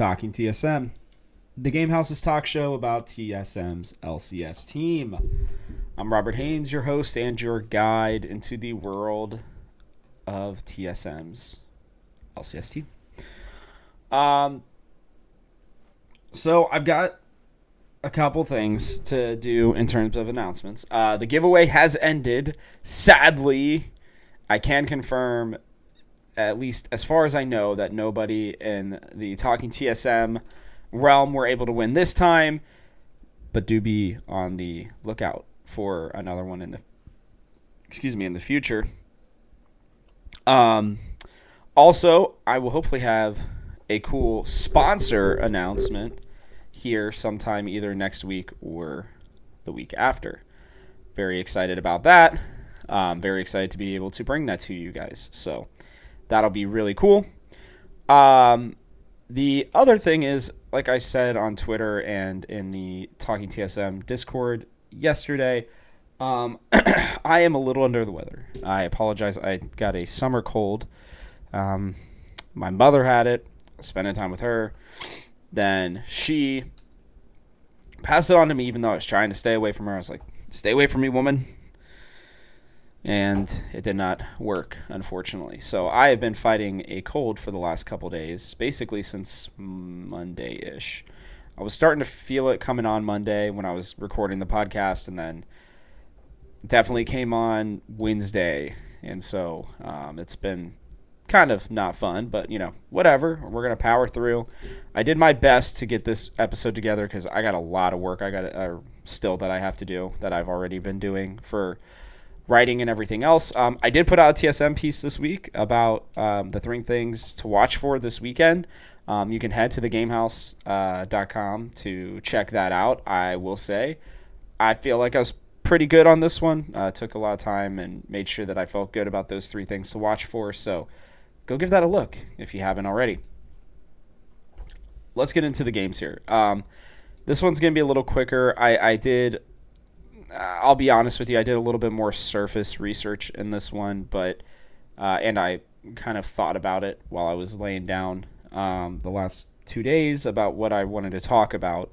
Talking TSM, the Game House's talk show about TSM's LCS team. I'm Robert Haynes, your host and your guide into the world of TSM's LCS team. So I've got a couple things to do in terms of announcements. The giveaway has ended. Sadly, I can confirm, at least as far as I know, that nobody in the Talking TSM realm were able to win this time, but do be on the lookout for another one in the future. Also, I will hopefully have a cool sponsor announcement here sometime either next week or the week after. Very excited about that. Very excited to be able to bring that to you guys. So that'll be really cool. The other thing is, like I said on Twitter and in the Talking TSM Discord yesterday, I am a little under the weather. I apologize. I got a summer cold. My mother had it. Spending time with her. Then she passed it on to me, even though I was trying to stay away from her. I was like, stay away from me, woman. And it did not work, unfortunately. So I have been fighting a cold for the last couple days, basically since Monday-ish. I was starting to feel it coming on Monday when I was recording the podcast, and then definitely came on Wednesday. And so it's been kind of not fun, but, whatever. We're going to power through. I did my best to get this episode together because I got a lot of work I got still that I have to do that I've already been doing for writing and everything else. I did put out a TSM piece this week about the 3 things to watch for this weekend. You can head to thegamehouse.com to check that out. I will say I feel like I was pretty good on this one. Took a lot of time and made sure that I felt good about those 3 things to watch for. So go give that a look if you haven't already. Let's get into the games here. This one's going to be a little quicker. I'll be honest with you, I did a little bit more surface research in this one, but and I kind of thought about it while I was laying down the last 2 days about what I wanted to talk about.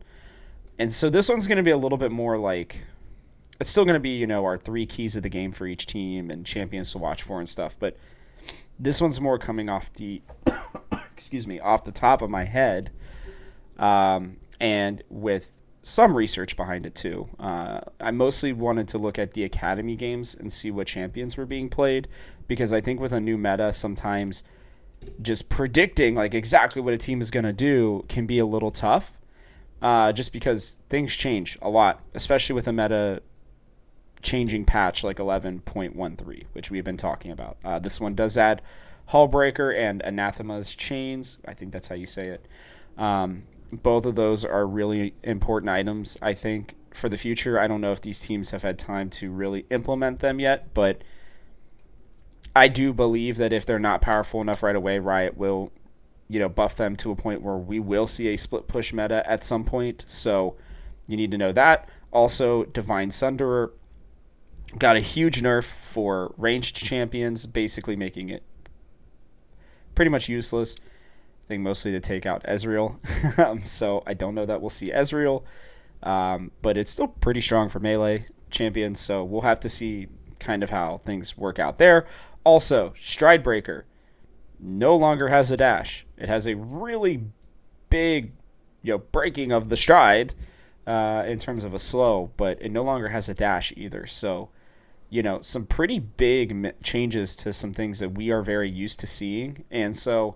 And so this one's going to be a little bit more like, it's still going to be, our 3 keys of the game for each team and champions to watch for and stuff, but this one's more coming off the off the top of my head, and with some research behind it too. I mostly wanted to look at the academy games and see what champions were being played, because I think with a new meta, sometimes just predicting like exactly what a team is going to do can be a little tough, just because things change a lot, especially with a meta changing patch like 11.13, which we've been talking about. This one does add Hullbreaker and Anathema's Chains. I think that's how you say it. Both of those are really important items, I think, for the future. I don't know if these teams have had time to really implement them yet, but I do believe that if they're not powerful enough right away, Riot will, buff them to a point where we will see a split push meta at some point. So you need to know that. Also, Divine Sunderer got a huge nerf for ranged champions, basically making it pretty much useless. I think mostly to take out Ezreal. So I don't know that we'll see Ezreal, but it's still pretty strong for melee champions, so we'll have to see kind of how things work out there. Also, Stridebreaker no longer has a dash. It has a really big breaking of the stride in terms of a slow, but it no longer has a dash either. So some pretty big changes to some things that we are very used to seeing. And so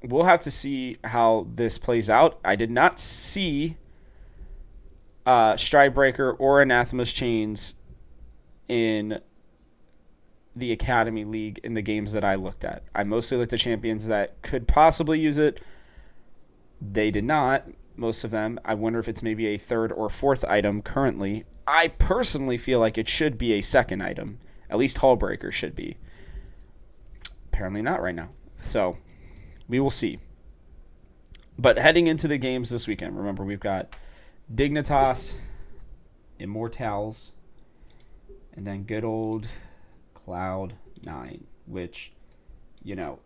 we'll have to see how this plays out. I did not see Stridebreaker or Anathema's Chains in the Academy League in the games that I looked at. I mostly looked at champions that could possibly use it. They did not, most of them. I wonder if it's maybe a 3rd or 4th item currently. I personally feel like it should be a 2nd item. At least Hullbreaker should be. Apparently not right now. So we will see. But heading into the games this weekend, remember we've got Dignitas, Immortals, and then good old Cloud9, which,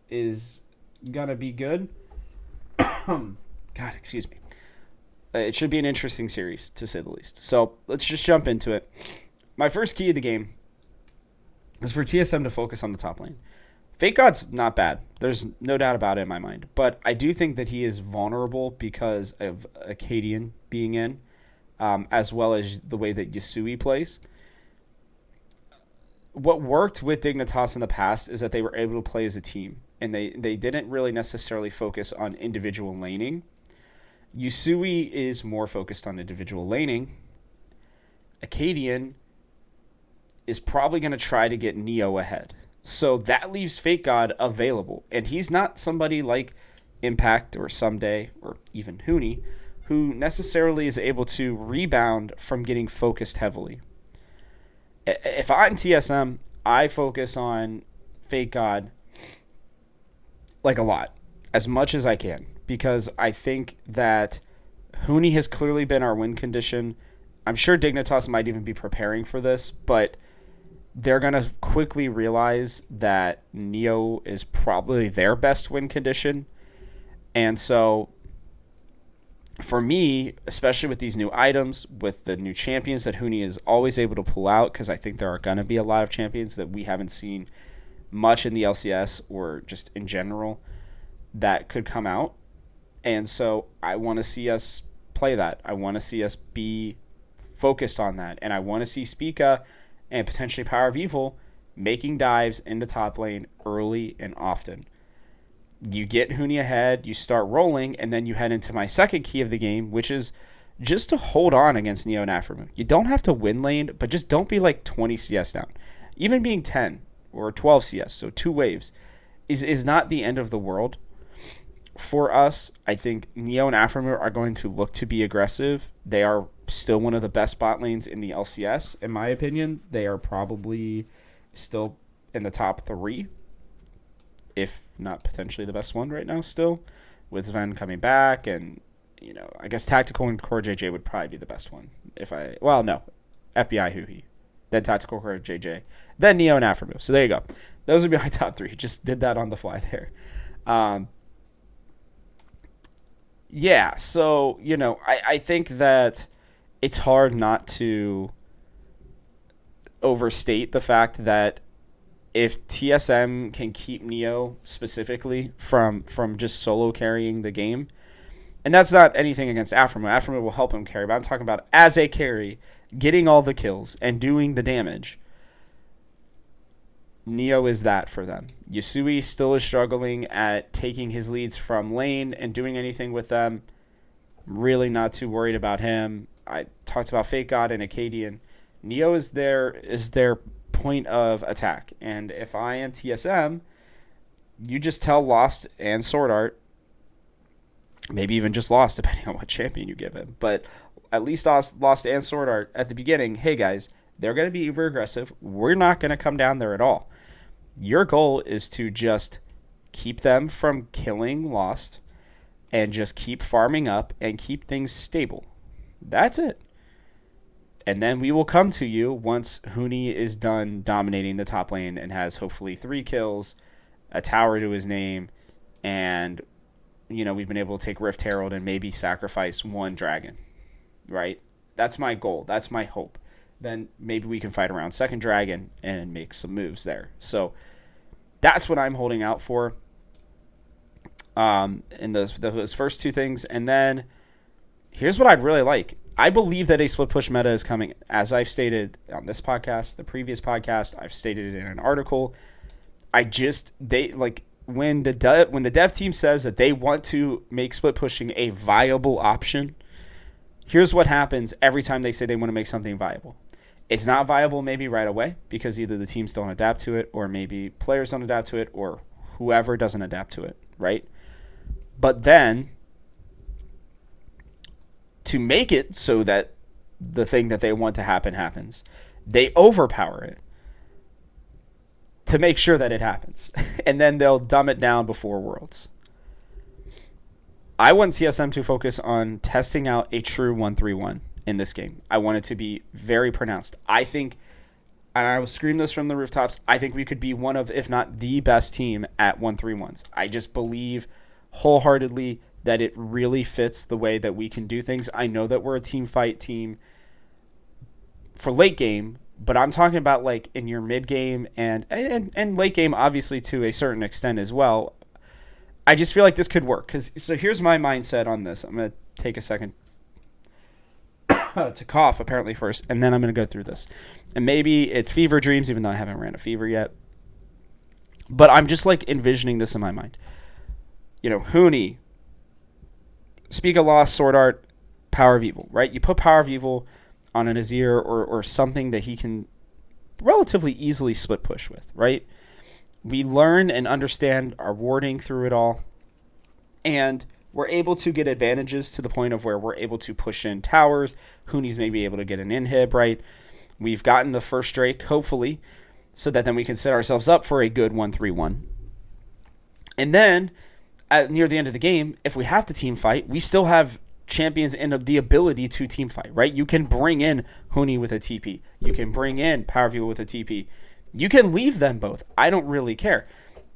is going to be good. God, excuse me. It should be an interesting series, to say the least. So let's just jump into it. My first key of the game is for TSM to focus on the top lane. Fake God's not bad. There's no doubt about it in my mind. But I do think that he is vulnerable because of Acadian being in, as well as the way that Yasui plays. What worked with Dignitas in the past is that they were able to play as a team, and they didn't really necessarily focus on individual laning. Yasui is more focused on individual laning. Acadian is probably going to try to get Neo ahead. So that leaves Fake God available. And he's not somebody like Impact or Someday or even Huni who necessarily is able to rebound from getting focused heavily. If I'm TSM, I focus on Fake God like a lot, as much as I can, because I think that Huni has clearly been our win condition. I'm sure Dignitas might even be preparing for this, but they're going to quickly realize that Neo is probably their best win condition. And so for me, especially with these new items, with the new champions that Huni is always able to pull out, because I think there are going to be a lot of champions that we haven't seen much in the LCS or just in general that could come out. And so I want to see us play that. I want to see us be focused on that. And I want to see Spica and potentially Power of Evil making dives in the top lane early and often. You get Huni ahead, you start rolling, and then you head into my second key of the game, which is just to hold on against Neo and Aphromoo. You don't have to win lane, but just don't be like 20 CS down. Even being 10 or 12 CS, so 2 waves, is not the end of the world. For us, I think Neo and Aphromoo are going to look to be aggressive. They are still one of the best bot lanes in the LCS, in my opinion. They are probably still in the top 3, if not potentially the best one right now still, with Sven coming back. And, I guess Tactical and Core JJ would probably be the best one. No, FBI Huhi, then Tactical Core JJ, then Neo and Aphromoo. So there you go. Those would be my top 3. Just did that on the fly there. Yeah, so, I think that it's hard not to overstate the fact that if TSM can keep Neo specifically from just solo carrying the game, and that's not anything against Aphromoo. Aphromoo will help him carry, but I'm talking about as a carry, getting all the kills and doing the damage. Neo is that for them. Yasui still is struggling at taking his leads from lane and doing anything with them. Really not too worried about him. I talked about Fake God and Acadian. Neo is their point of attack. And if I am TSM, you just tell Lost and Sword Art, maybe even just Lost, depending on what champion you give him, but at least Lost and Sword Art at the beginning, hey guys, they're going to be uber aggressive. We're not going to come down there at all. Your goal is to just keep them from killing Lost and just keep farming up and keep things stable. That's it. And then we will come to you once Huni is done dominating the top lane and has hopefully 3 kills, a tower to his name, and, we've been able to take Rift Herald and maybe sacrifice 1 dragon, right? That's my goal. That's my hope. Then maybe we can fight around 2nd dragon and make some moves there. So that's what I'm holding out for in those first 2 things. And then here's what I'd really like. I believe that a split push meta is coming. As I've stated on this podcast, the previous podcast, I've stated it in an article. When the dev team says that they want to make split pushing a viable option, here's what happens every time they say they want to make something viable. It's not viable maybe right away because either the teams don't adapt to it or maybe players don't adapt to it or whoever doesn't adapt to it, right? But then to make it so that the thing that they want to happen happens, they overpower it to make sure that it happens. And then they'll dumb it down before Worlds. I want TSM to focus on testing out a true 1-3-1 in this game. I want it to be very pronounced. I think, and I will scream this from the rooftops, I think we could be one of, if not the best team at 1-3-1s. I just believe wholeheartedly that it really fits the way that we can do things. I know that we're a team fight team for late game, but I'm talking about like in your mid game and late game, obviously to a certain extent as well. I just feel like this could work. So here's my mindset on this. I'm going to take a second to cough apparently first, and then I'm going to go through this. And maybe it's fever dreams, even though I haven't ran a fever yet. But I'm just like envisioning this in my mind. You know, Huni, Speak of Lost, Sword Art, Power of Evil, right? You put Power of Evil on an Azir or something that he can relatively easily split push with, right? We learn and understand our warding through it all, and we're able to get advantages to the point of where we're able to push in towers. Huni's maybe able to get an inhib, right? We've gotten the first Drake, hopefully, so that then we can set ourselves up for a good 1-3-1. And then, near the end of the game, if we have to team fight, we still have champions and the ability to team fight, right? You can bring in Huni with a TP. You can bring in Power of Evil with a TP. You can leave them both. I don't really care.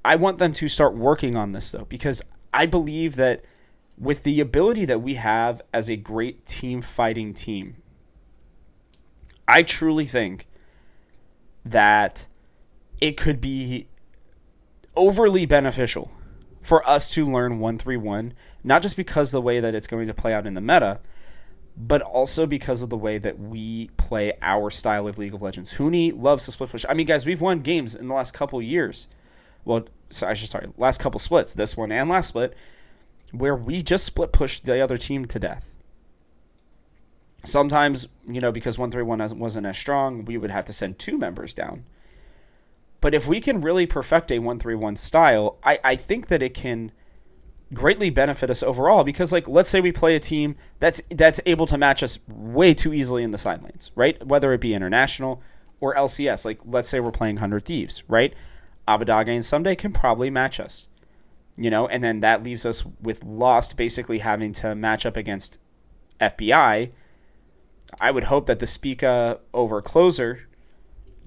I want them to start working on this, though, because I believe that with the ability that we have as a great team fighting team, I truly think that it could be overly beneficial for us to learn 1-3-1, not just because of the way that it's going to play out in the meta, but also because of the way that we play our style of League of Legends. Huni loves to split push. I mean, guys, we've won games in the last couple years. Well, last couple splits, this one and last split, where we just split pushed the other team to death. Sometimes, because 1-3-1 wasn't as strong, we would have to send 2 members down. But if we can really perfect a 1-3-1 style, I think that it can greatly benefit us overall, because let's say we play a team that's able to match us way too easily in the side lanes, right? Whether it be international or LCS, let's say we're playing 100 Thieves, right? Abadage and Someday can probably match us, and then that leaves us with Lost basically having to match up against FBI. I would hope that the Spica over Closer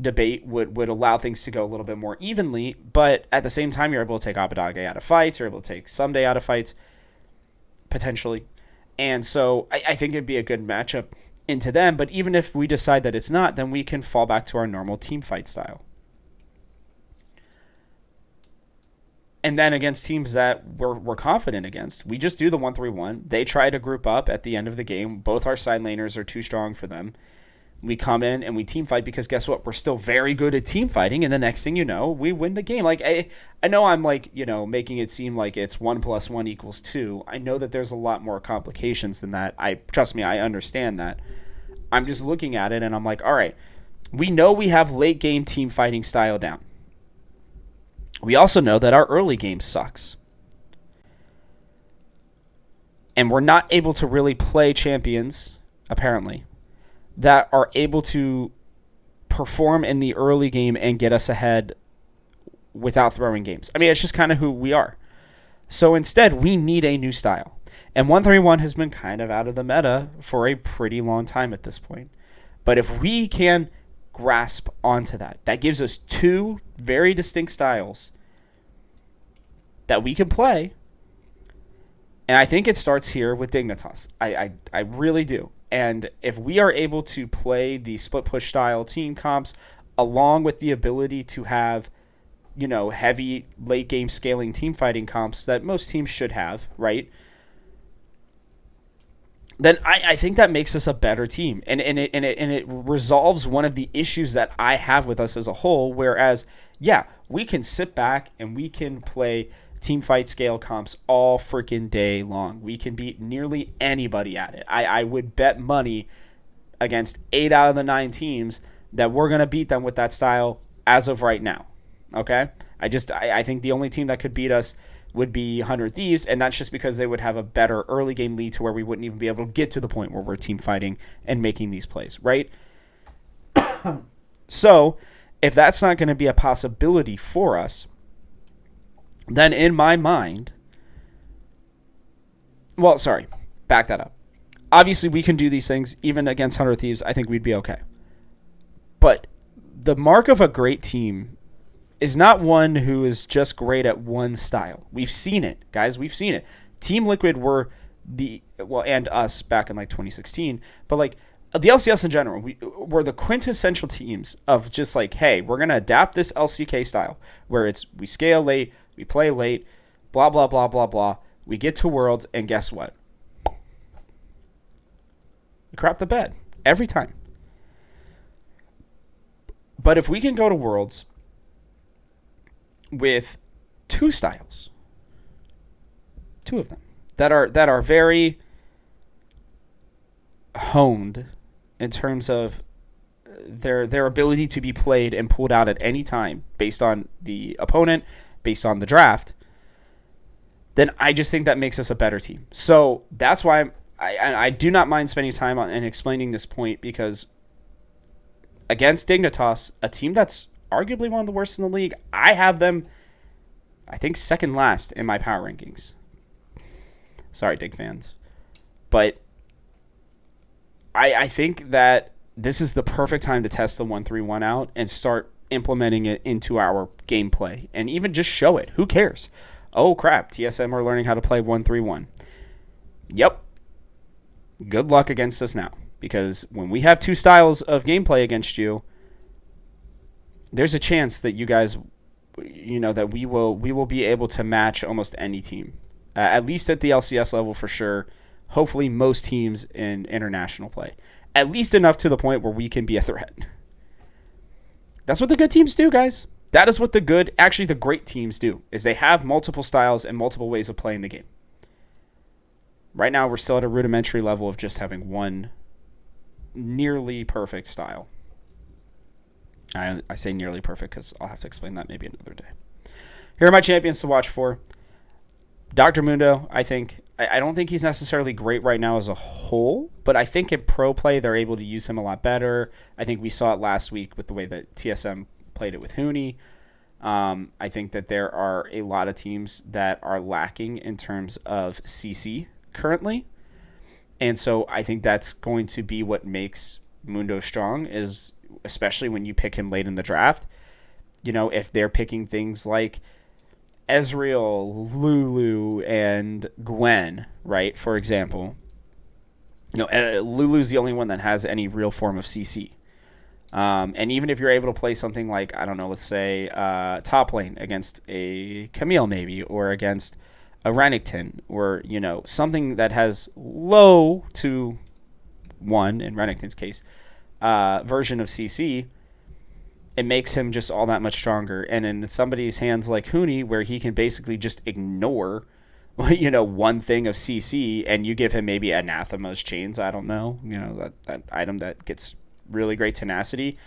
debate would allow things to go a little bit more evenly, but at the same time, you're able to take Abadage out of fights, you're able to take Someday out of fights, potentially. And so I think it'd be a good matchup into them, but even if we decide that it's not, then we can fall back to our normal team fight style. And then against teams that we're confident against, we just do the 1-3-1. They try to group up at the end of the game. Both our side laners are too strong for them. We come in and we team fight because guess what? We're still very good at team fighting, and the next thing you know, we win the game. I know I'm making it seem like it's 1 + 1 = 2. I know that there's a lot more complications than that. Trust me, I understand that. I'm just looking at it and I'm like, all right, we know we have late game team fighting style down. We also know that our early game sucks. And we're not able to really play champions, apparently, that are able to perform in the early game and get us ahead without throwing games. I mean, it's just kind of who we are. So instead, we need a new style. And 1-3-1 has been kind of out of the meta for a pretty long time at this point. But if we can grasp onto that, that gives us 2 very distinct styles that we can play. And I think it starts here with Dignitas. I really do. And if we are able to play the split push style team comps along with the ability to have, heavy late game scaling team fighting comps that most teams should have, right? Then I think that makes us a better team. And it resolves one of the issues that I have with us as a whole, whereas, yeah, we can sit back and we can play team fight scale comps all freaking day long. We can beat nearly anybody at it. I would bet money against 8 out of the 9 teams that we're going to beat them with that style as of right now. Okay? I think the only team that could beat us would be 100 Thieves, and that's just because they would have a better early game lead to where we wouldn't even be able to get to the point where we're team fighting and making these plays, right? So, if that's not going to be a possibility for us, then in my mind, back that up. Obviously, we can do these things even against 100 Thieves. I think we'd be okay. But the mark of a great team is not one who is just great at one style. We've seen it, guys. We've seen it. Team Liquid were and us back in like 2016, but like the LCS in general, we were the quintessential teams of just like, hey, we're gonna adapt this LCK style where it's we scale late, we play late, blah blah blah blah blah. We get to Worlds, and guess what? We crap the bed every time. But if we can go to Worlds with two styles, two of them that are very honed in terms of their ability to be played and pulled out at any time based on the opponent, based on the draft, then I just think that makes us a better team. So that's why I do not mind spending time on and explaining this point, because against Dignitas, a team that's arguably one of the worst in the league, I have them, I think, second last in my power rankings. Sorry, Dig fans. But I think that this is the perfect time to test the 1-3-1 out and start implementing it into our gameplay. And even just show it. Who cares? Oh, crap. TSM are learning how to play 1-3-1. Yep. Good luck against us now. Because when we have two styles of gameplay against you, there's a chance that you guys, that we will be able to match almost any team. At least at the LCS level for sure. Hopefully most teams in international play. At least enough to the point where we can be a threat. That's what the good teams do, guys. That is what the great teams do, is they have multiple styles and multiple ways of playing the game. Right now, we're still at a rudimentary level of just having one nearly perfect style. I say nearly perfect because I'll have to explain that maybe another day. Here are my champions to watch for. Dr. Mundo, I don't think he's necessarily great right now as a whole, but I think in pro play they're able to use him a lot better. I think we saw it last week with the way that TSM played it with Huni. I think that there are a lot of teams that are lacking in terms of CC currently. And so I think that's going to be what makes Mundo strong, is especially when you pick him late in the draft. If they're picking things like Ezreal, Lulu, and Gwen, right, for example. Lulu's the only one that has any real form of CC. And even if you're able to play something like, I don't know, let's say top lane against a Camille maybe, or against a Renekton, or, something that has low to 1, in Renekton's case, version of CC, it makes him just all that much stronger. And in somebody's hands like Huni, where he can basically just ignore, one thing of CC, and you give him maybe Anathema's Chains, I don't know, that item that gets really great tenacity,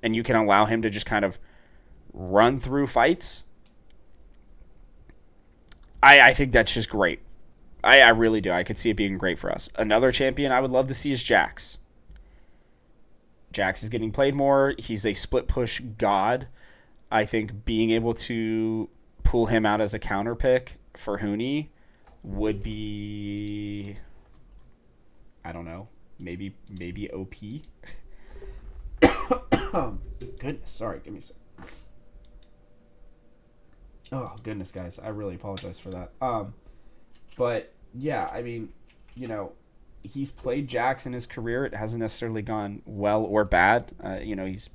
and you can allow him to just kind of run through fights. I think that's just great. I really do. I could see it being great for us. Another champion I would love to see is Jax. Jax is getting played more. He's a split push god. I think being able to pull him out as a counter pick for Huni would be, I don't know, maybe OP. Goodness, sorry, give me a sec. Oh, goodness, guys. I really apologize for that. But, yeah, I mean, he's played Jax in his career. It hasn't necessarily gone well or bad. He's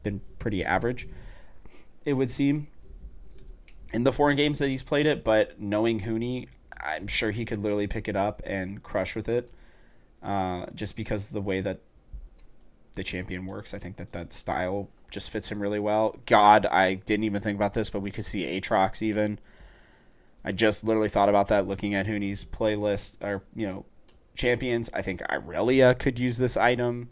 been pretty average, it would seem, in the foreign games that he's played it. But knowing Huni, I'm sure he could literally pick it up and crush with it, just because of the way that the champion works. I think that style just fits him really well. God, I didn't even think about this, but we could see Aatrox even. I just literally thought about that looking at Huni's playlist, or, champions. I think Irelia could use this item.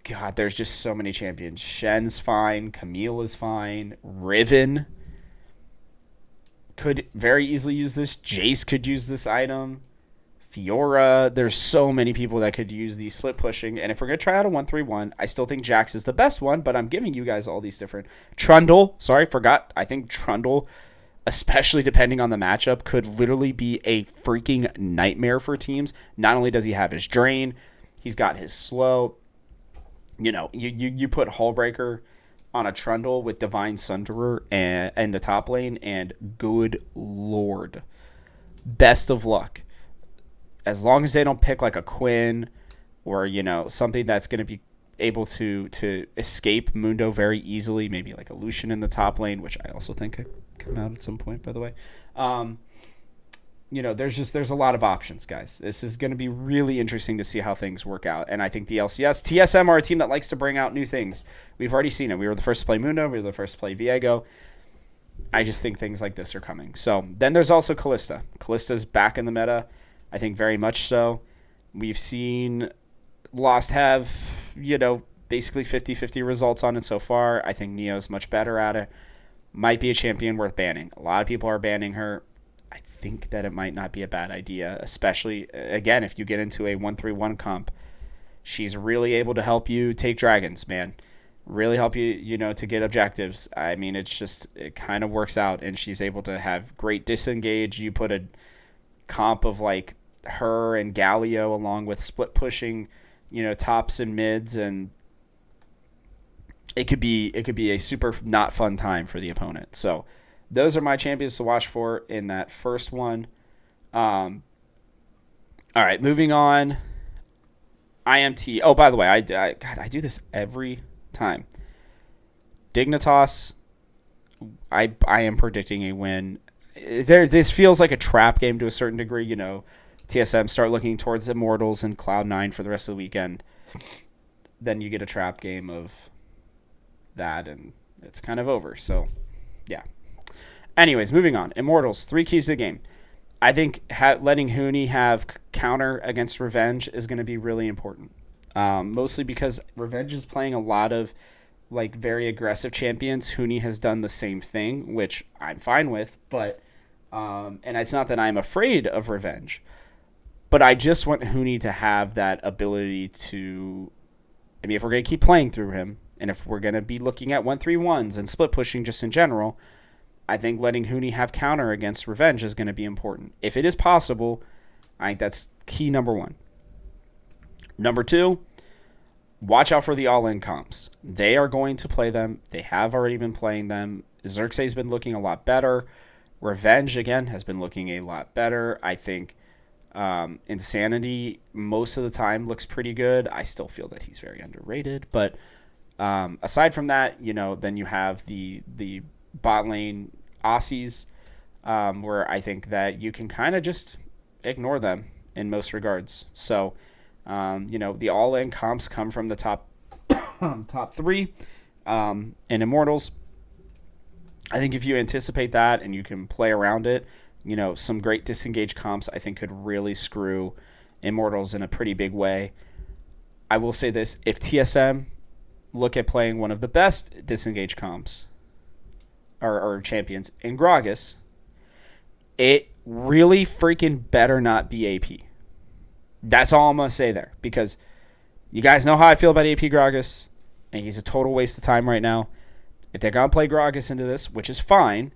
God, there's just so many champions. Shen's fine. Camille is fine. Riven could very easily use this. Jace could use this item. Fiora. There's so many people that could use the split pushing. And if we're going to try out a 1-3-1, I still think Jax is the best one, but I'm giving you guys all these different. Trundle. Sorry, forgot. I think Trundle, especially depending on the matchup, could literally be a freaking nightmare for teams. Not only does he have his drain, he's got his slow. You put Hullbreaker on a Trundle with Divine Sunderer and the top lane, and good lord, best of luck. As long as they don't pick like a Quinn or, something that's going to be able to escape Mundo very easily, maybe like a Lucian in the top lane, which I also think could come out at some point, by the way. There's a lot of options, guys. This is going to be really interesting to see how things work out. And I think the LCS, TSM are a team that likes to bring out new things. We've already seen it. We were the first to play Mundo. We were the first to play Viego. I just think things like this are coming. So then there's also Kalista. Kalista's back in the meta. I think very much so. We've seen Lost have, basically 50-50 results on it so far. I think Neo's much better at it. Might be a champion worth banning. A lot of people are banning her. I think that it might not be a bad idea, especially, again, if you get into a 1-3-1 comp. She's really able to help you take dragons, man. Really help you, to get objectives. I mean, it kind of works out, and she's able to have great disengage. You put a comp of, like, her and Galio along with split pushing, tops and mids, and it could be a super not fun time for the opponent. So those are my champions to watch for in that first one. All right, moving on. IMT. Oh, by the way, I do this every time. Dignitas, I am predicting a win. This feels like a trap game to a certain degree. TSM start looking towards Immortals and Cloud9 for the rest of the weekend. Then you get a trap game of that, and it's kind of over. So, yeah. Anyways, moving on. Immortals, 3 keys to the game. I think letting Huni have counter against Revenge is going to be really important. Mostly because Revenge is playing a lot of like very aggressive champions. Huni has done the same thing, which I'm fine with, but and it's not that I'm afraid of Revenge, but I just want Huni to have that ability to, I mean, if we're going to keep playing through him, and if we're going to be looking at 1-3-1s and split pushing just in general, I think letting Huni have counter against Revenge is going to be important. If it is possible, I think that's key number 1. Number 2, watch out for the all-in comps. They are going to play them. They have already been playing them. Xerxes been looking a lot better. Revenge, again, has been looking a lot better. I think Insanity, most of the time, looks pretty good. I still feel that he's very underrated. But aside from that, then you have the bot lane Aussies, where I think that you can kind of just ignore them in most regards. So, the all-in comps come from the top 3 and Immortals. I think if you anticipate that and you can play around it, some great disengage comps I think could really screw Immortals in a pretty big way. I will say this, if TSM look at playing one of the best disengage comps or champions in Gragas, it really freaking better not be AP. That's all I'm going to say there, because you guys know how I feel about AP Gragas, and he's a total waste of time right now. If they're going to play Gragas into this, which is fine,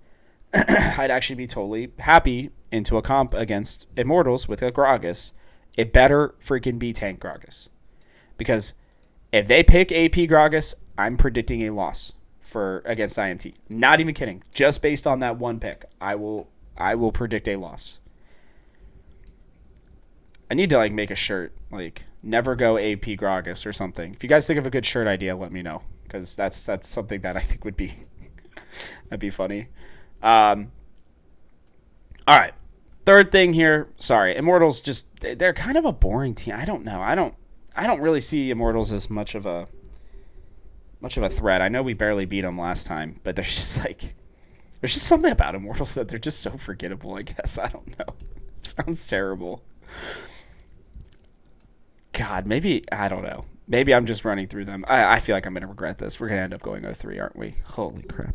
I'd actually be totally happy into a comp against Immortals with a Gragas. It better freaking be tank Gragas. Because if they pick AP Gragas, I'm predicting a loss against IMT. Not even kidding. Just based on that one pick, I will predict a loss. I need to make a shirt, never go AP Gragas or something. If you guys think of a good shirt idea, let me know, because that's something that I think would be that'd be funny. All right, third thing here. Sorry, Immortals they're kind of a boring team. I don't know. I don't really see Immortals as much of a threat. I know we barely beat them last time, but there's just something about Immortals that they're just so forgettable, I guess. I don't know. It sounds terrible. God, maybe, I don't know. Maybe I'm just running through them. I feel like I'm going to regret this. We're going to end up going 0-3, aren't we? Holy crap.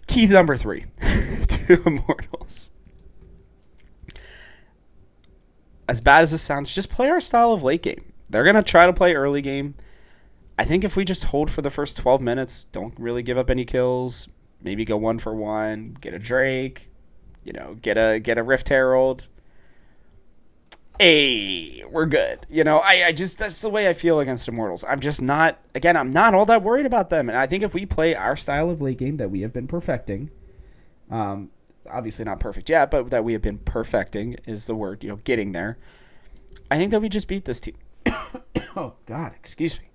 Key number 3 to Immortals. As bad as this sounds, just play our style of late game. They're going to try to play early game. I think if we just hold for the first 12 minutes, don't really give up any kills, maybe go 1 for 1, get a Drake, get a Rift Herald. Hey, we're good. I just, that's the way I feel against Immortals. I'm not all that worried about them. And I think if we play our style of late game that we have been perfecting, obviously not perfect yet, but that we have been perfecting is the word, getting there. I think that we just beat this team. Oh, God, excuse me.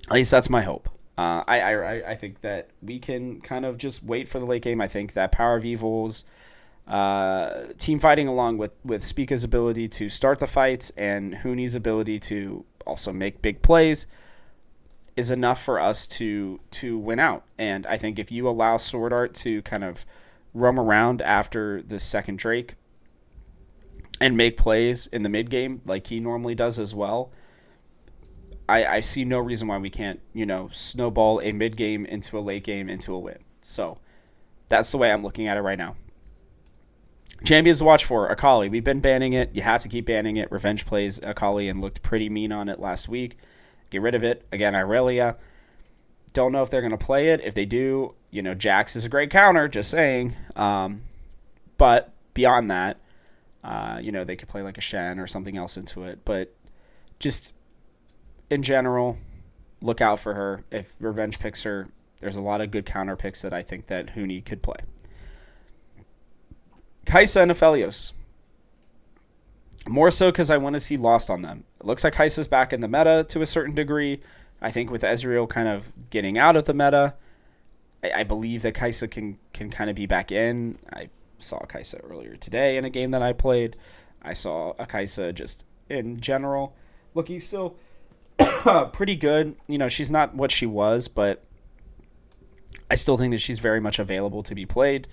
At least that's my hope. I think that we can kind of just wait for the late game. I think that Power of Evil's team fighting, along with Spica's ability to start the fights and Huni's ability to also make big plays, is enough for us to win out. And I think if you allow Sword Art to kind of roam around after the second Drake and make plays in the mid game like he normally does as well, I see no reason why we can't, snowball a mid game into a late game into a win. So that's the way I'm looking at it right now. Champions to watch for, Akali. We've been banning it. You have to keep banning it. Revenge plays Akali and looked pretty mean on it last week. Get rid of it. Again, Irelia. Don't know if they're going to play it. If they do, Jax is a great counter, just saying. But beyond that, they could play like a Shen or something else into it. But just in general, look out for her. If Revenge picks her, there's a lot of good counter picks that I think that Huni could play. Kai'Sa and Aphelios. More so because I want to see Lost on them. It looks like Kai'Sa's back in the meta to a certain degree. I think with Ezreal kind of getting out of the meta, I believe that Kai'Sa can kind of be back in. I saw Kai'Sa earlier today in a game that I played. I saw a Kai'Sa just in general looking still pretty good. She's not what she was, but I still think that she's very much available to be played.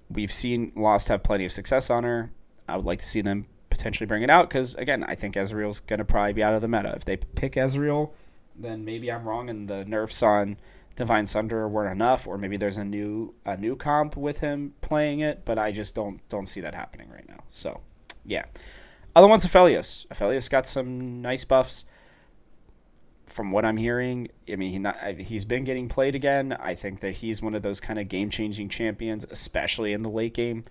We've seen Lost have plenty of success on her. I would like to see them potentially bring it out because, again, I think Ezreal's going to probably be out of the meta. If they pick Ezreal, then maybe I'm wrong and the nerfs on Divine Sunder weren't enough, or maybe there's a new comp with him playing it, but I just don't see that happening right now. So, yeah. Other one's Aphelios. Aphelios got some nice buffs. From what I'm hearing, I mean, he's been getting played again. I think that he's one of those kind of game-changing champions, especially in the late game.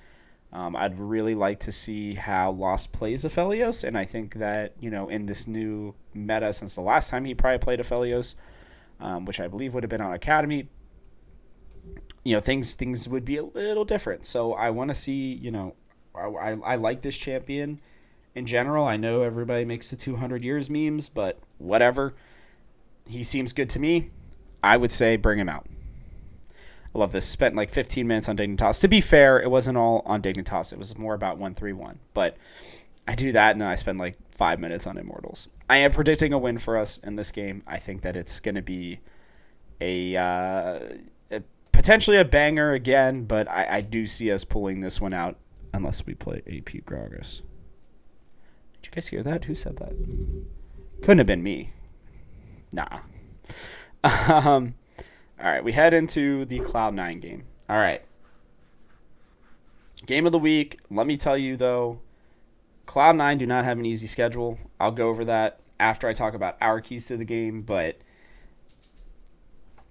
I'd really like to see how Lost plays Aphelios, and I think that, in this new meta since the last time he probably played Aphelios, which I believe would have been on Academy, things would be a little different. So I want to see, I like this champion in general. I know everybody makes the 200 years memes, but whatever. He seems good to me. I would say bring him out. I love this. Spent like 15 minutes on Dignitas. To be fair, it wasn't all on Dignitas. It was more about 131. But I do that, and then I spend like 5 minutes on Immortals. I am predicting a win for us in this game. I think that it's going to be a potentially a banger again, but I do see us pulling this one out unless we play AP Gragas. Did you guys hear that? Who said that? Couldn't have been me. Nah. All right, we head into the Cloud9 game. All right. Game of the week. Let me tell you, though, Cloud9 do not have an easy schedule. I'll go over that after I talk about our keys to the game, but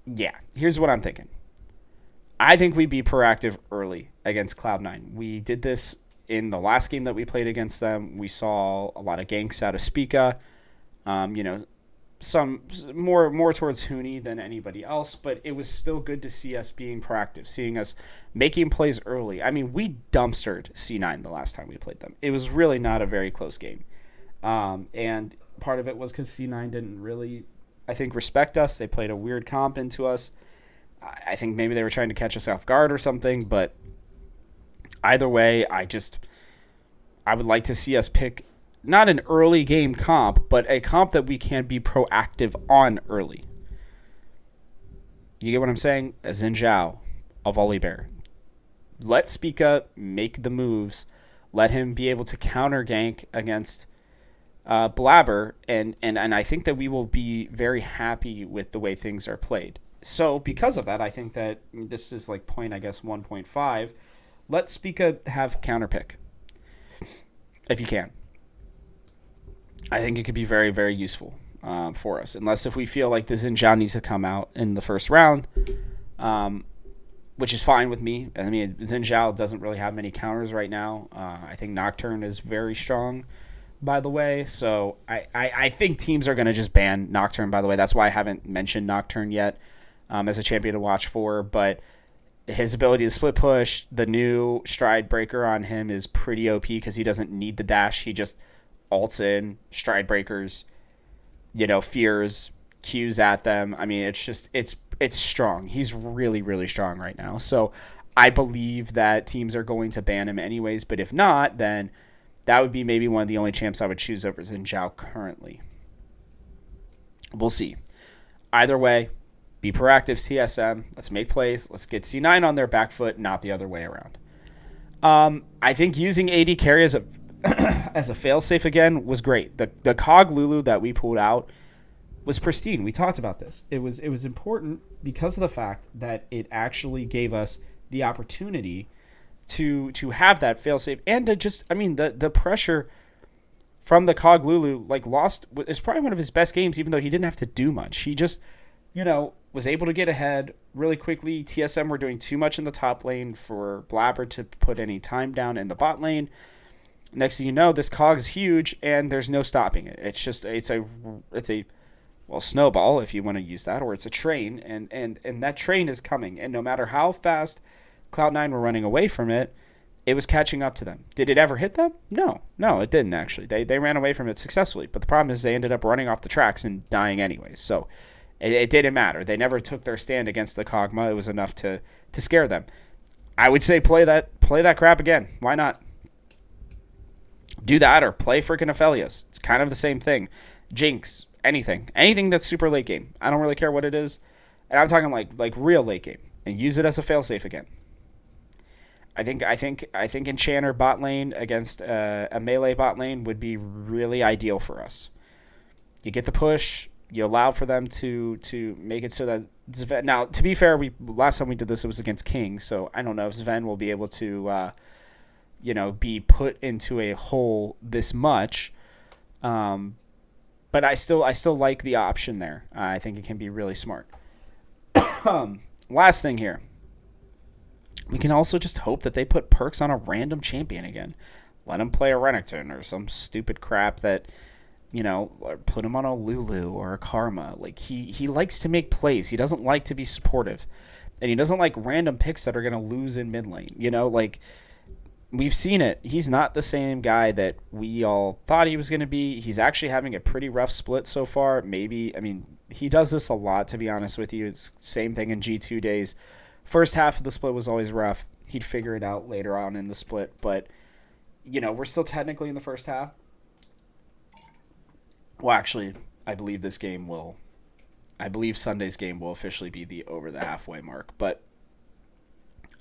yeah, here's what I'm thinking. I think we'd be proactive early against Cloud9. We did this in the last game that we played against them. We saw a lot of ganks out of Spica. Some more towards Huni than anybody else, but it was still good to see us being proactive, seeing us making plays early. I mean, we dumpstered C9 the last time we played them. It was really not a very close game. And part of it was because C9 didn't really, I think, respect us. They played a weird comp into us. I think maybe they were trying to catch us off guard or something, but either way, I would like to see us pick not an early game comp, but a comp that we can be proactive on early. You get what I'm saying? A Xin Zhao, a Volibear. Let Spica make the moves. Let him be able to counter gank against Blabber, and I think that we will be very happy with the way things are played. So because of that, I think that this is like point, I guess, 1.5. Let Spica have counter pick if you can. I think it could be very, very useful for us. Unless if we feel like the Xin Zhao needs to come out in the first round, which is fine with me. I mean, Xin Zhao doesn't really have many counters right now. I think Nocturne is very strong, by the way. So I think teams are going to just ban Nocturne, by the way. That's why I haven't mentioned Nocturne yet as a champion to watch for. But his ability to split push, the new stride breaker on him is pretty OP because he doesn't need the dash. He just ults in, stride breakers, fears, Qs at them. I mean, it's strong. He's really, really strong right now. So I believe that teams are going to ban him anyways. But if not, then that would be maybe one of the only champs I would choose over Xin Zhao currently. We'll see. Either way, be proactive, TSM. Let's make plays. Let's get C9 on their back foot, not the other way around. I think using AD carry as a as a failsafe again was great. The Cog Lulu that we pulled out was pristine. We talked about this. It was important because of the fact that it actually gave us the opportunity to have that failsafe and to just, I mean, the pressure from the Cog Lulu, like, lost is probably one of his best games, even though he didn't have to do much. He just, was able to get ahead really quickly. TSM were doing too much in the top lane for Blabber to put any time down in the bot lane. Next thing you know, this Cog is huge and there's no stopping it. It's a snowball, if you want to use that, or it's a train, and that train is coming. And no matter how fast Cloud9 were running away from it, it was catching up to them. Did it ever hit them? No, it didn't actually. They ran away from it successfully. But the problem is they ended up running off the tracks and dying anyways. So it didn't matter. They never took their stand against the Kog'Maw. It was enough to scare them. I would say play that crap again. Why not? Do that or play freaking Aphelios. It's kind of the same thing. Jinx, anything that's super late game. I don't really care what it is. And I'm talking like real late game. And use it as a failsafe again. I think Enchanter bot lane against a melee bot lane would be really ideal for us. You get the push, you allow for them to make it so that Zven. Now, to be fair, last time we did this, it was against King, so I don't know if Zven will be able to be put into a hole this much. But I still like the option there. I think it can be really smart. Last thing here. We can also just hope that they put perks on a random champion again. Let him play a Renekton or some stupid crap that, or put him on a Lulu or a Karma. Like, he likes to make plays. He doesn't like to be supportive. And he doesn't like random picks that are going to lose in mid lane. We've seen it. He's not the same guy that we all thought he was going to be. He's actually having a pretty rough split so far. He does this a lot, to be honest with you. It's the same thing in G2 days. First half of the split was always rough. He'd figure it out later on in the split. But, we're still technically in the first half. Well, actually, I believe Sunday's game will officially be the over the halfway mark. But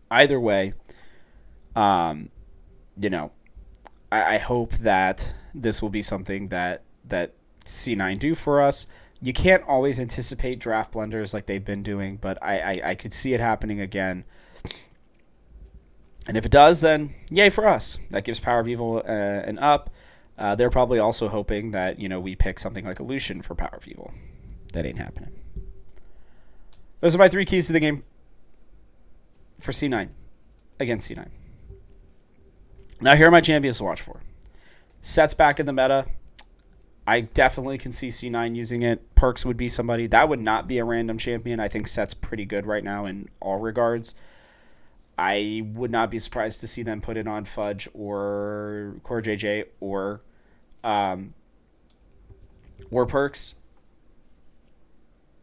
either way, I hope that this will be something that C9 do for us. You can't always anticipate draft blunders like they've been doing, but I could see it happening again. And if it does, then yay for us. That gives Power of Evil an up. They're probably also hoping that, we pick something like a Lucian for Power of Evil. That ain't happening. Those are my 3 keys to the game for C9 against C9. Now here are my champions to watch for. Set's back in the meta. I definitely can see C9 using it. Perks would be somebody. That would not be a random champion. I think Set's pretty good right now in all regards. I would not be surprised to see them put it on Fudge or Core JJ or Perks.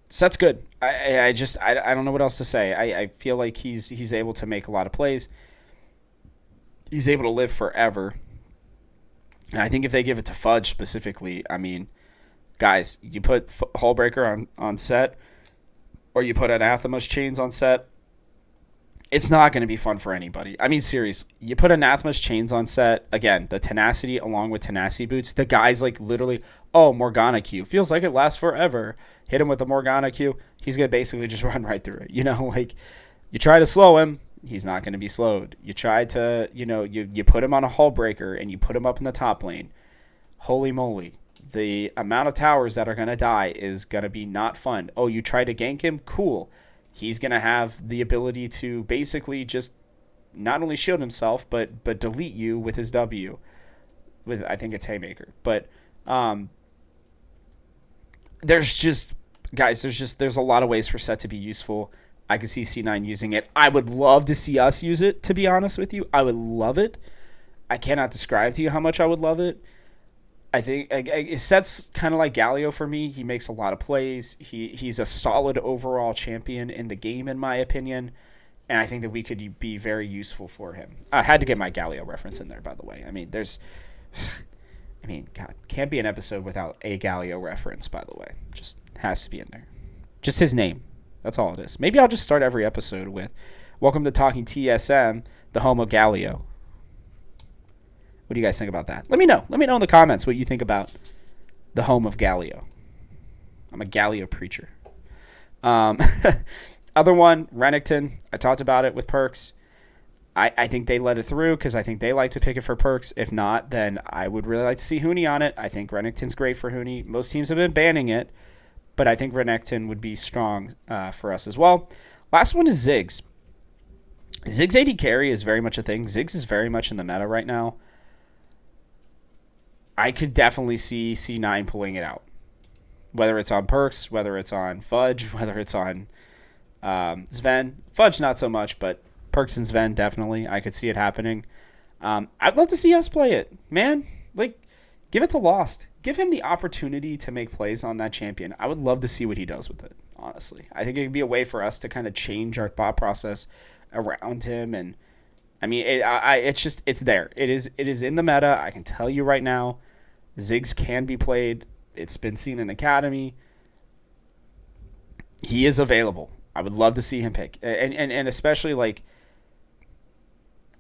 Set's good. I don't know what else to say. I feel like he's able to make a lot of plays. He's able to live forever. And I think if they give it to Fudge specifically, guys, you put Hullbreaker on Set, or you put Anathema's chains on Set, it's not going to be fun for anybody. Seriously, you put Anathema's chains on Set, again, the tenacity along with tenacity boots, the guy's literally, Morgana Q. Feels like it lasts forever. Hit him with the Morgana Q, he's going to basically just run right through it. You try to slow him, he's not going to be slowed. You try to, you put him on a Hullbreaker and you put him up in the top lane. Holy moly. The amount of towers that are going to die is going to be not fun. Oh, you try to gank him? Cool. He's going to have the ability to basically just not only shield himself, but delete you with his W. I think it's Haymaker. But there's a lot of ways for Set to be useful. I could see C9 using it. I would love to see us use it, to be honest with you. I would love it. I cannot describe to you how much I would love it. I think it sets kind of like Galio for me. He makes a lot of plays. He's a solid overall champion in the game, in my opinion. And I think that we could be very useful for him. I had to get my Galio reference in there, by the way. I mean, God, can't be an episode without a Galio reference, by the way. Just has to be in there. Just his name. That's all it is. Maybe I'll just start every episode with, welcome to Talking TSM, the home of Galio. What do you guys think about that? Let me know. Let me know in the comments what you think about the home of Galio. I'm a Galio preacher. Other one, Renekton. I talked about it with Perks. I think they let it through because I think they like to pick it for Perks. If not, then I would really like to see Huni on it. I think Renekton's great for Huni. Most teams have been banning it, but I think Renekton would be strong for us as well. Last one is Ziggs. Ziggs AD carry is very much a thing. Ziggs is very much in the meta right now. I could definitely see C9 pulling it out. Whether it's on Perks, whether it's on Fudge, whether it's on Sven. Fudge not so much, but Perks and Sven definitely. I could see it happening. I'd love to see us play it. Man, give it to Lost. Give him the opportunity to make plays on that champion. I would love to see what he does with it, honestly. I think it could be a way for us to kind of change our thought process around him. And, I mean, it's there. It is in the meta. I can tell you right now. Ziggs can be played. It's been seen in Academy. He is available. I would love to see him pick. And especially,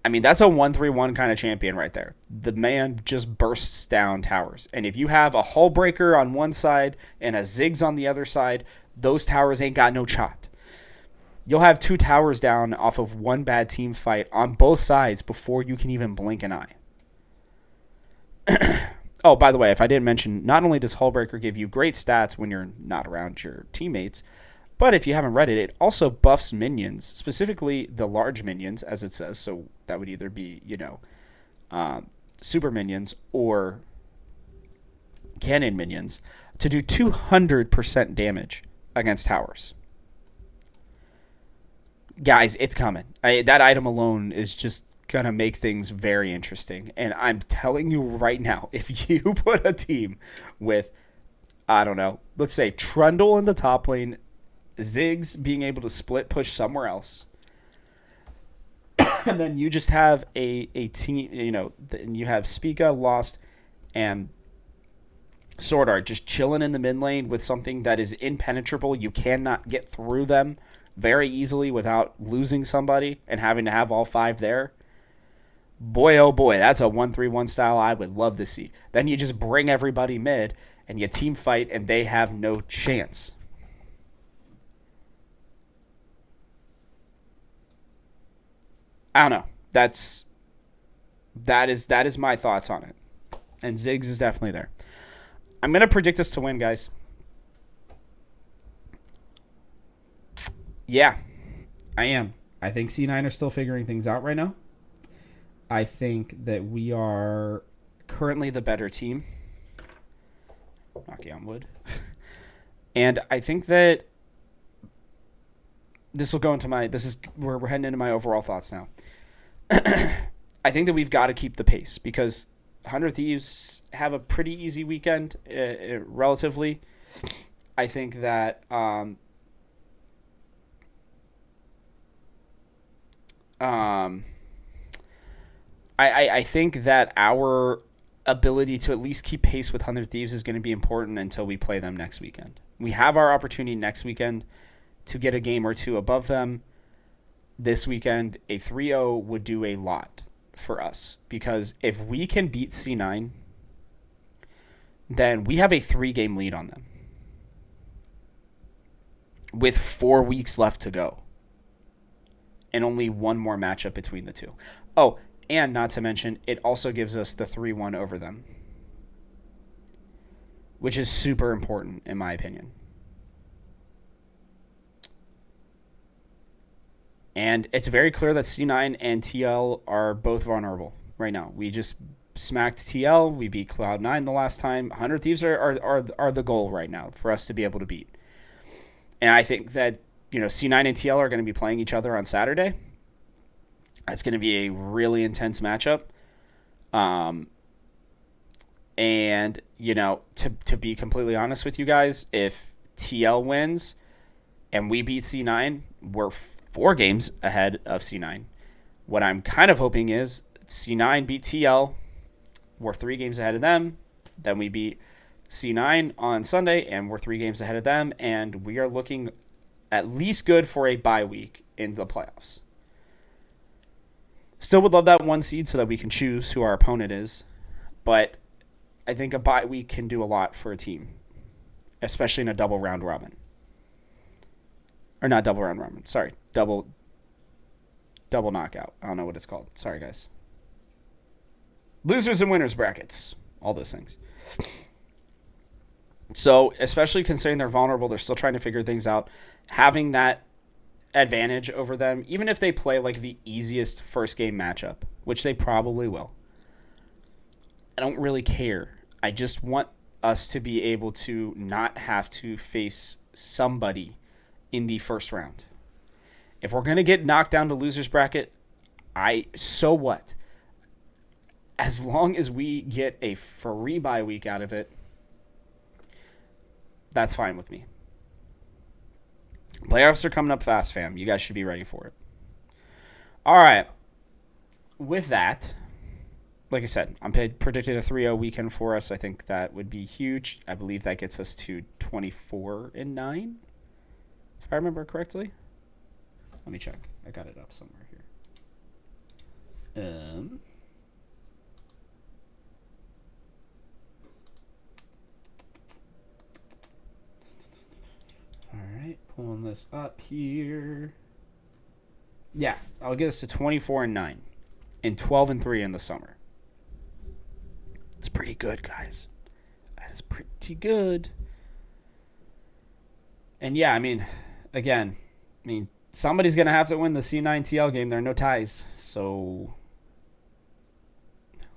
that's a 1-3-1 kind of champion right there. The man just bursts down towers. And if you have a hull breaker on one side and a Ziggs on the other side, those towers ain't got no shot. You'll have 2 towers down off of one bad team fight on both sides before you can even blink an eye. Oh, by the way, if I didn't mention, not only does Hullbreaker give you great stats when you're not around your teammates, but if you haven't read it, it also buffs minions, specifically the large minions, as it says. So that would either be, super minions or cannon minions to do 200% damage against towers. Guys, it's coming. That item alone is just going to make things very interesting. And I'm telling you right now, if you put a team with, I don't know, let's say Trundle in the top lane, Ziggs being able to split push somewhere else, and then you just have a team, you have Spica, Lost, and Sword Art just chilling in the mid lane with something that is impenetrable. You cannot get through them very easily without losing somebody and having to have all 5 there. Boy, oh boy, that's a 1-3-1 style I would love to see. Then you just bring everybody mid and you team fight and they have no chance. I don't know. That is my thoughts on it. And Ziggs is definitely there. I'm going to predict us to win, guys. Yeah, I am. I think C9 are still figuring things out right now. I think that we are currently the better team. Knocking on wood. And I think that this will go into we're heading into my overall thoughts now. I think that we've got to keep the pace because 100 Thieves have a pretty easy weekend, relatively. I think that I think that our ability to at least keep pace with 100 Thieves is going to be important until we play them next weekend. We have our opportunity next weekend to get a game or two above them. This weekend, a 3-0 would do a lot for us because if we can beat C9, then we have a 3-game lead on them with 4 weeks left to go and only one more matchup between the two. Oh, and not to mention, it also gives us the 3-1 over them, which is super important in my opinion. And it's very clear that C9 and TL are both vulnerable right now. We just smacked TL. We beat Cloud9 the last time. 100 Thieves are the goal right now for us to be able to beat. And I think that C9 and TL are going to be playing each other on Saturday. It's going to be a really intense matchup. And, to be completely honest with you guys, if TL wins and we beat C9, we're 4 games ahead of C9. What I'm kind of hoping is C9 beat TL, we're 3 games ahead of them, then we beat C9 on Sunday, and we're 3 games ahead of them, and we are looking at least good for a bye week in the playoffs. Still would love that 1 seed so that we can choose who our opponent is, but I think a bye week can do a lot for a team, especially in a double round robin. Or not double round robin, sorry, double knockout. I don't know what it's called. Sorry, guys. Losers and winners brackets, all those things. So, especially considering they're vulnerable, they're still trying to figure things out. Having that advantage over them, even if they play like the easiest first game matchup, which they probably will, I don't really care. I just want us to be able to not have to face somebody in the first round. If we're going to get knocked down to losers bracket, so what? As long as we get a free bye week out of it, that's fine with me. Playoffs are coming up fast, fam. You guys should be ready for it. All right. With that, like I said, I'm predicting a 3-0 weekend for us. I think that would be huge. I believe that gets us to 24-9, if I remember correctly. Let me check. I got it up somewhere here. All right, pulling this up here. Yeah, I'll get us to 24-9 and 12-3 in the summer. It's pretty good, guys. That is pretty good. And yeah, somebody's going to have to win the C9 TL game. There are no ties. So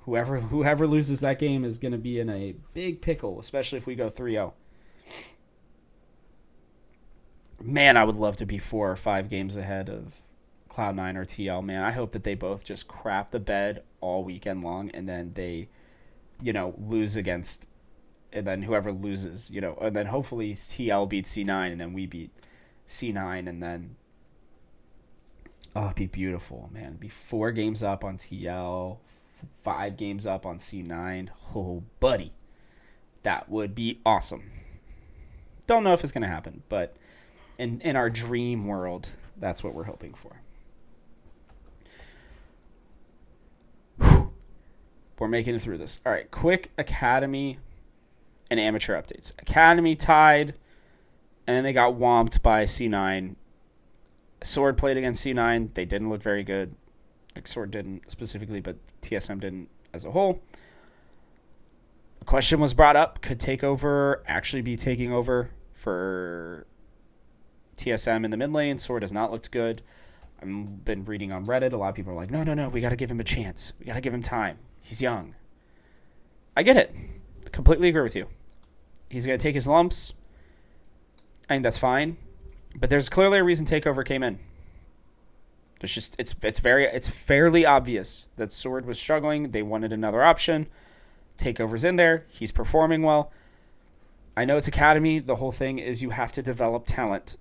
whoever loses that game is going to be in a big pickle, especially if we go 3-0. Man, I would love to be 4 or 5 games ahead of Cloud9 or TL, man. I hope that they both just crap the bed all weekend long, and then they, lose against, and then whoever loses, and then hopefully TL beats C9, and then we beat C9, and then, it'd be beautiful, man. It'd be 4 games up on TL, 5 games up on C9. Oh, buddy. That would be awesome. Don't know if it's going to happen, but in our dream world, that's what we're hoping for. We're making it through this. All right, quick Academy and amateur updates. Academy tied, and then they got whomped by C9. Sword played against C9. They didn't look very good. Like Sword didn't specifically, but TSM didn't as a whole. A question was brought up. Could TakeOver actually be taking over for TSM in the mid lane? Sword has not looked good. I've been reading on Reddit. A lot of people are like, no, we got to give him a chance. We got to give him time. He's young. I get it. Completely agree with you. He's going to take his lumps. I think that's fine. But there's clearly a reason TakeOver came in. It's fairly obvious that Sword was struggling. They wanted another option. TakeOver's in there. He's performing well. I know it's Academy. The whole thing is you have to develop talent.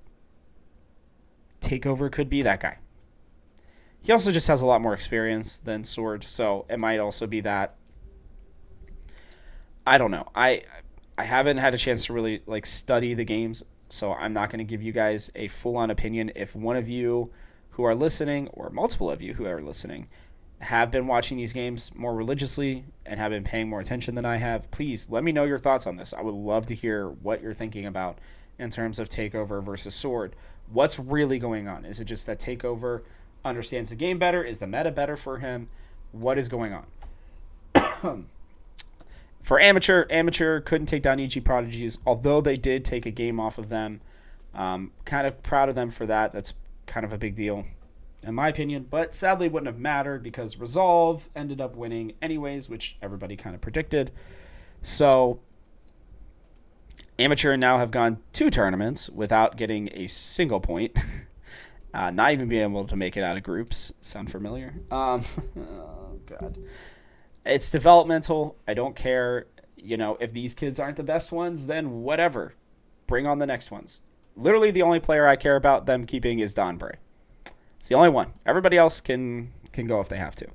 TakeOver could be that guy. He also just has a lot more experience than Sword, so it might also be that. I don't know. I haven't had a chance to really study the games, so I'm not going to give you guys a full-on opinion. If one of you who are listening, or multiple of you who are listening, have been watching these games more religiously and have been paying more attention than I have, please let me know your thoughts on this. I would love to hear what you're thinking about in terms of TakeOver versus Sword. What's really going on? Is it just that TakeOver understands the game better? Is the meta better for him? What is going on? For Amateur couldn't take down EG Prodigies, although they did take a game off of them. Kind of proud of them for that. That's kind of a big deal, in my opinion. But sadly, wouldn't have mattered because Resolve ended up winning anyways, which everybody kind of predicted. So Amateur now have gone 2 tournaments without getting a single point. Not even being able to make it out of groups. Sound familiar? Oh, God. It's developmental. I don't care. If these kids aren't the best ones, then whatever. Bring on the next ones. Literally the only player I care about them keeping is Don Bray. It's the only one. Everybody else can go if they have to.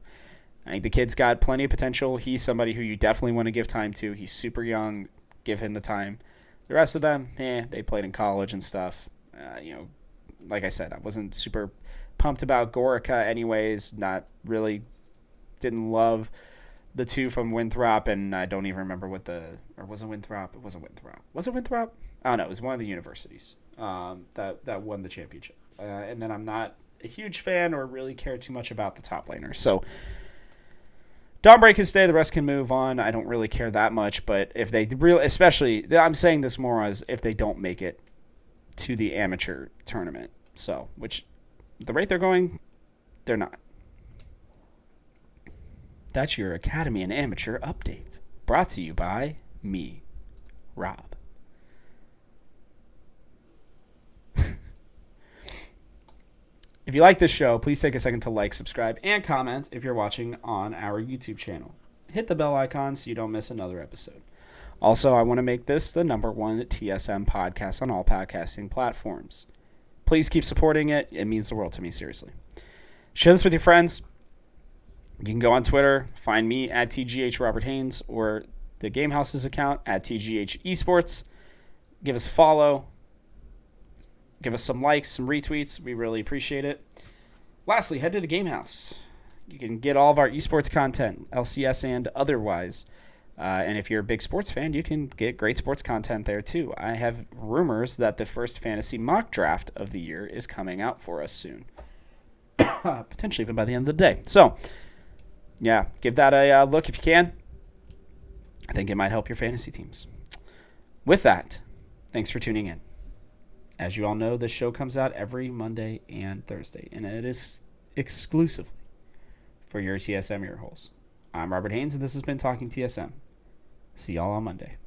I think the kid's got plenty of potential. He's somebody who you definitely want to give time to. He's super young. Give him the time. The rest of them, they played in college and stuff. Like I said, I wasn't super pumped about Gorica anyways. Not really. Didn't love the 2 from Winthrop, and I don't even remember or was it Winthrop? It wasn't Winthrop. Was it Winthrop? I don't know. It was one of the universities that won the championship. And then I'm not a huge fan or really care too much about the top laner. So Don Bray can stay. The rest can move on. I don't really care that much, but if they really, especially, I'm saying this more as if they don't make it to the amateur tournament. So, which the rate they're going, they're not. That's your Academy and Amateur update. Brought to you by me, Rob. If you like this show, please take a second to like, subscribe, and comment if you're watching on our YouTube channel. Hit the bell icon so you don't miss another episode. Also, I want to make this the #1 TSM podcast on all podcasting platforms. Please keep supporting it. It means the world to me, seriously. Share this with your friends. You can go on Twitter, find me at TGH Robert Haynes, or the Gamehouse's account at TGH Esports. Give us a follow. Give us some likes, some retweets. We really appreciate it. Lastly, head to the Gamehouse. You can get all of our esports content, LCS and otherwise. And if you're a big sports fan, you can get great sports content there too. I have rumors that the first fantasy mock draft of the year is coming out for us soon. Potentially even by the end of the day. So, yeah, give that a look if you can. I think it might help your fantasy teams. With that, thanks for tuning in. As you all know, this show comes out every Monday and Thursday, and it is exclusively for your TSM ear holes. I'm Robert Haynes, and this has been Talking TSM. See y'all on Monday.